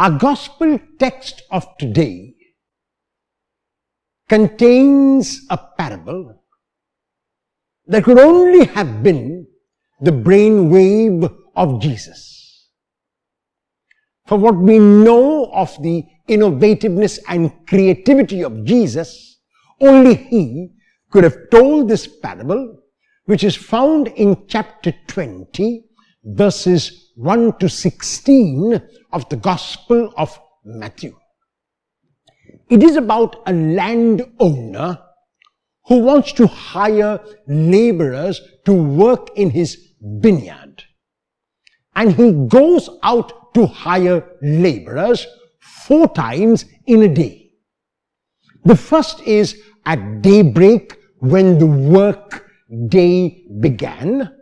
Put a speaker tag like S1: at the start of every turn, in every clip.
S1: Our gospel text of today contains a parable that could only have been the brainwave of Jesus. For what we know of the innovativeness and creativity of Jesus, only he could have told this parable, which is found in chapter 20, verses 1 to 16 of the Gospel of Matthew. It is about a landowner who wants to hire laborers to work in his vineyard. And he goes out to hire laborers 4 times in a day. The first is at daybreak when the work day began.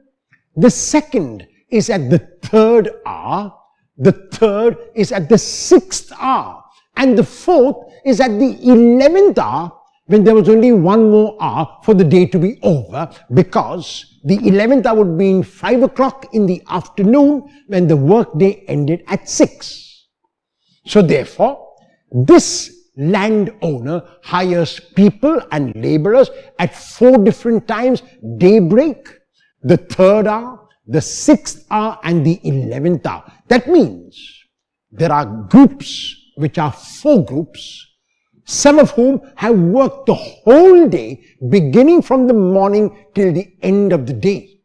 S1: The second is at the 3rd hour. The third is at the 6th hour. And the 4th is at the 11th hour, when there was only 1 more hour for the day to be over, because the 11th hour would be in 5 o'clock in the afternoon when the work day ended at 6. So therefore, this landowner hires people and laborers at 4 different times: daybreak, the 3rd hour, the 6th hour, and the 11th hour. That means there are groups, which are 4 groups, some of whom have worked the whole day, beginning from the morning till the end of the day.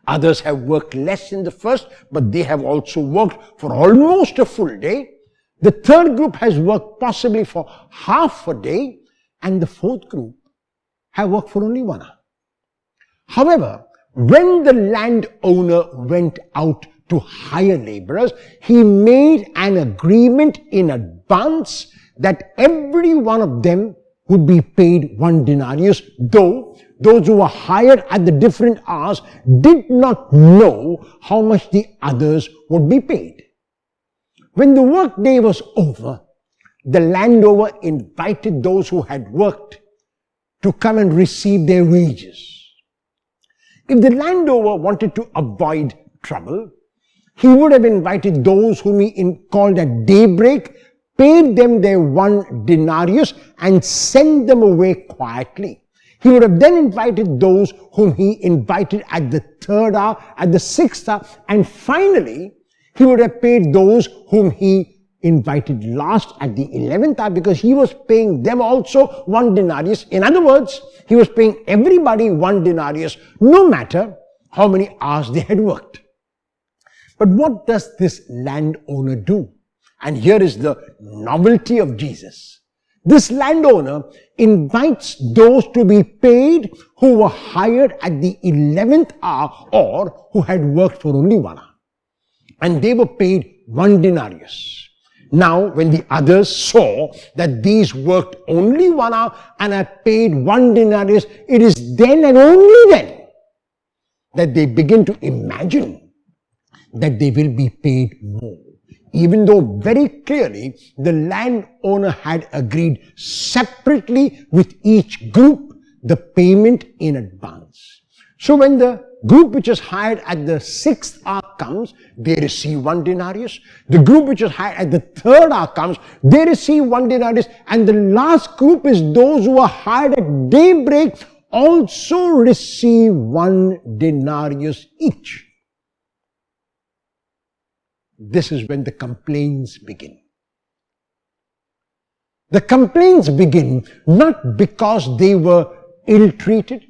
S1: Others have worked less in the first, but they have also worked for almost a full day. The 3rd group has worked possibly for half a day, and the 4th group have worked for only 1 hour. However, when the landowner went out to hire laborers, he made an agreement in advance that every one of them would be paid 1 denarius, though those who were hired at the different hours did not know how much the others would be paid. When the work day was over, the landowner invited those who had worked to come and receive their wages. If the landowner wanted to avoid trouble, he would have invited those whom he called at daybreak, paid them their 1 denarius, and sent them away quietly. He would have then invited those whom he invited at the 3rd hour, at the 6th hour, and finally, he would have paid those whom he invited last at the 11th hour, because he was paying them also 1 denarius. In other words, he was paying everybody 1 denarius, no matter how many hours they had worked. But what does this landowner do? And here is the novelty of Jesus. This landowner invites those to be paid who were hired at the 11th hour or who had worked for only 1 hour. And they were paid 1 denarius. Now, when the others saw that these worked only 1 hour and are paid 1 denarius, it is then and only then that they begin to imagine that they will be paid more, even though very clearly the landowner had agreed separately with each group the payment in advance. So when the group which is hired at the 6th hour comes, they receive 1 denarius. The group which is hired at the 3rd hour comes, they receive 1 denarius. And the last group is those who are hired at daybreak, also receive 1 denarius each. This is when the complaints begin. The complaints begin not because they were ill-treated.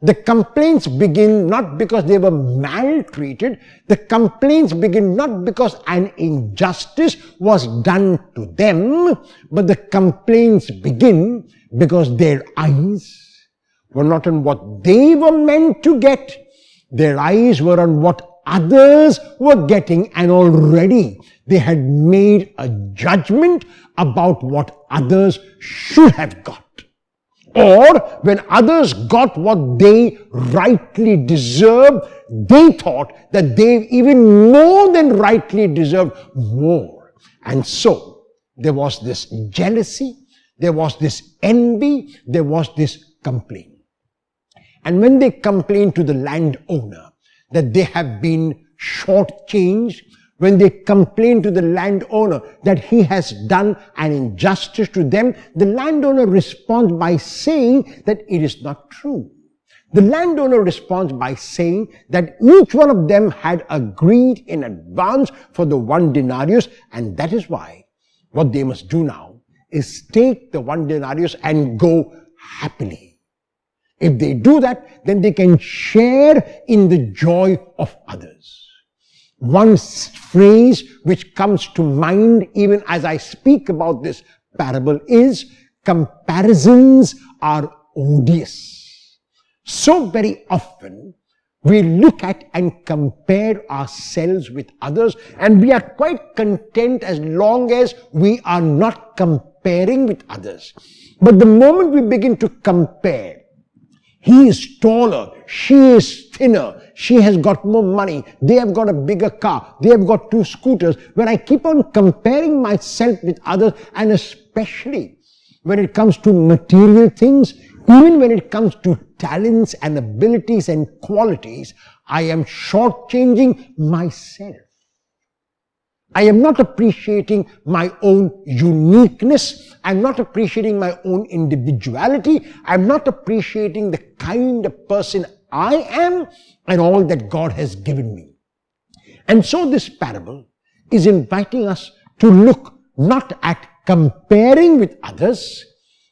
S1: The complaints begin not because they were maltreated. The complaints begin not because an injustice was done to them, but the complaints begin because their eyes were not on what they were meant to get. Their eyes were on what others were getting, and already they had made a judgment about what others should have got. Or when others got what they rightly deserved, they thought that they even more than rightly deserved more. And so there was this jealousy, there was this envy, there was this complaint. And when they complained to the landowner that they have been shortchanged when they complain to the landowner that he has done an injustice to them, the landowner responds by saying that it is not true. The landowner responds by saying that each one of them had agreed in advance for the 1 denarius, and that is why what they must do now is take the 1 denarius and go happily. If they do that, then they can share in the joy of others. One phrase which comes to mind even as I speak about this parable is, comparisons are odious. So very often we look at and compare ourselves with others, and we are quite content as long as we are not comparing with others. But the moment we begin to compare, he is taller, she is thinner, she has got more money, they have got a bigger car, they have got 2 scooters. When I keep on comparing myself with others, and especially when it comes to material things, even when it comes to talents and abilities and qualities, I am shortchanging myself. I am not appreciating my own uniqueness. I'm not appreciating my own individuality. I'm not appreciating the kind of person I am and all that God has given me. And so this parable is inviting us to look not at comparing with others,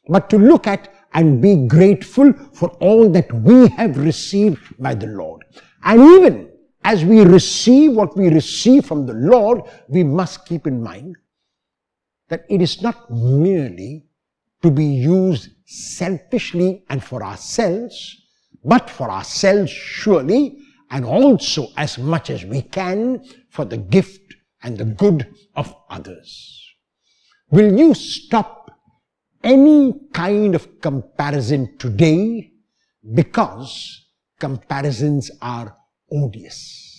S1: but to look at and be grateful for all that we have received by the Lord. And even as we receive what we receive from the Lord, we must keep in mind that it is not merely to be used selfishly and for ourselves, but for ourselves surely, and also as much as we can for the gift and the good of others. Will you stop any kind of comparison today, because comparisons are odious?